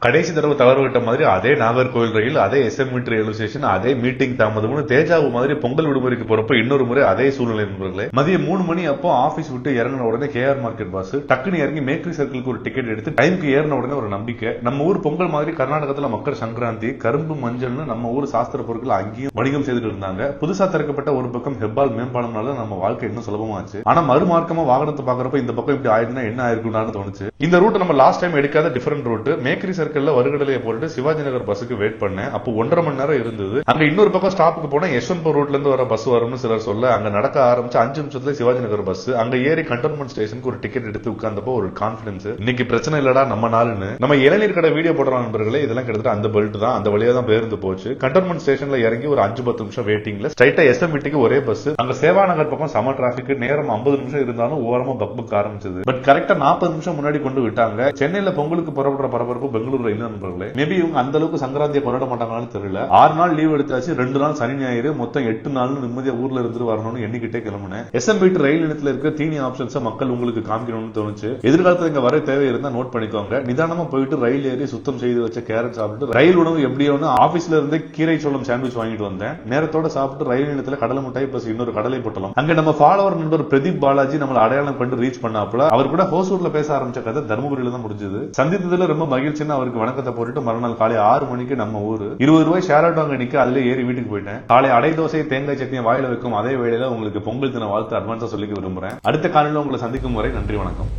கடைசி தடவை தவறு விட்ட மாதிரி அதே நாகர்கோவில் ரயில், அதே எஸ்எம்இ ரயில்வே ஸ்டேஷன், அதே மீட்டிங் தாமதம்னு தேஜாவு மாதிரி பொங்கல் விடுமுறைக்கு போறப்ப இன்னொரு முறை அதே சூழ்நிலை நண்பர்களே. மதியம் 3 மணி அப்போ ஆபீஸ் விட்டு இறங்கின உடனே கேஆர் மார்க்கெட் பஸ் டக்குனு இறங்கி மேக்ரி சர்க்கிளுக்கு ஒரு டிக்கெட் எடுத்து டைமுக்கு ஏறின உடனே ஒரு நம்பிக்கை. நம்ம ஊர் பொங்கல் மாதிரி கர்நாடகத்துல மக்கள் சங்கராந்தி, கரும்பு, மஞ்சள்னு நம்ம ஊர் சாஸ்திர பொருட்கள் அங்கேயும் வணிகம் செய்துட்டு இருந்தாங்க. புதுசா திறக்கப்பட்ட ஒரு பக்கம் ஹெப்பால் மேம்பாலம்னால நம்ம வாழ்க்கை இன்னும் சுலபமாச்சு. ஆனா மறுமார்க்கமா வாகனத்தை பாக்குறப்ப இந்த பக்கம் இப்படி ஆயிடுனா என்ன ஆயிருக்கும்னு தோணுச்சு. இந்த ரூட் நம்ம லாஸ்ட் டைம் எடுக்காத டிஃபரெண்ட் ரூட். மேக்ரி சர்க்கிள்ல வருகடலையை போட்டு சிவாஜி நகர் பஸ்ஸுக்கு வெயிட் பண்ணேன். அப்போ 1.5 மணி நேரம் இருந்தது. அங்க இன்னொரு பக்கம் ஸ்டாப்புக்கு போனா யஷ்வந்த்பூர் ரோட்ல இருந்து வர பஸ் வரும்னு சிலர் சொல்ல அங்க நடக்க ஆரம்பிச்சு 5 நிமிஷத்துல சிவாஜி நகர் பஸ். அங்க ஏறி கண்டோன்மெண்ட் ஸ்டேஷனுக்கு ஒரு டிக்கெட் எடுத்து உட்கார்ந்தப்போ ஒரு கான்பிடன்ஸ், இன்னைக்கு பிரச்சனை இல்லடா நம்ம நாளுன்னு. நம்ம இளநீர் கடை வீடியோ போடுற நண்பர்களே, இதெல்லாம் கிட்டத்தட்ட அந்த பெல்ட் தான், அந்த வழியா தான் பேருந்து போச்சு. கண்டோன்மெண்ட் ஸ்டேஷன்ல இறங்கி ஒரு 5-10 நிமிஷம் வெயிட்டிங்ல ஸ்ட்ரைட்டா எஸ்எம்இடிக்கு ஒரே பஸ். அங்க சேவா நகர் பக்கம் சம டிராபிக், நேரம் 50 நிமிஷம் இருந்தாலும் ஓரமா பக் ஆரம்பிச்சது. பட் கரெக்டா 40 நிமிஷம் முன்னாடி கொண்டு விட்டாங்க. சென்னையில பொங்கலுக்கு புறப்படுற பரபரப்பு பெங்களூர் ரயில் நண்பர்களே. மேபி இவங்க அந்த அளவுக்கு சங்கராந்தியை கொண்டாட மாட்டாங்கன்னு தெரியல. 6 நாள் லீவ் எடுத்தாச்சு, 2 நாள் சனி ஞாயிறு, மொத்தம் 8 நாள் நிம்மதியா ஊர்ல இருந்து வரணும்னு எண்ணிக்கிட்டே கிளம்புனேன். எஸ்எம்இ ரயில் நிலையத்தில் இருக்க தீனி ஆப்ஷன்ஸ் மக்கள் உங்களுக்கு காமிக்கணும்னு தோணுச்சு. எதிர்காலத்துல இங்க வர தேவை இருந்தா நோட் பண்ணிக்கோங்க. நிதானமா போயிட்டு ரயில் ஏறி சுத்தம் செய்து வச்ச கேரட் சாப்பிட்டு ரயில் உணவு எப்படியோன்னு ஆபீஸ்ல இருந்து கீரை சோளம் சாண்ட்விச் வாங்கிட்டு வந்தேன். நேரத்தோட சாப்பிட்டு ரயில் நிலையத்துல கடலை மிட்டாய் பிளஸ் இன்னொரு கடலை போட்டலாம். அங்க நம்ம ஃபாலோவர் நண்பர் பிரதீப் பாலாஜி நம்மள அடையாளம் கண்டு ரீச் பண்ணாப்புல அவர் கூட ஹோசூர்ல பேச ஆரம்பிச்ச கதை தர்மபுரியில தான் முடிஞ்சது. சந்தித்ததுல ரொம்ப மகிழ்ச்சின்னு அவருக்கு வணக்கத்தை போட்டுட்டு மறுநாள் காலை 6 மணிக்கு நம்ம ஊரு 20 ரூபாய் ஷேர் ஆட்டோ அங்க நிக்க அதுல ஏறி வீட்டுக்கு போயிட்டேன். காலை அடை தோசை தேங்காய் சட்னியை வாயில வைக்கும் அதே வேளையில உங்களுக்கு பொங்கல் தின வாழ்த்து அட்வான்ஸா சொல்லிக்க விரும்புறேன். அடுத்த காலையில உங்களை சந்திக்கும் வரை நன்றி, வணக்கம்.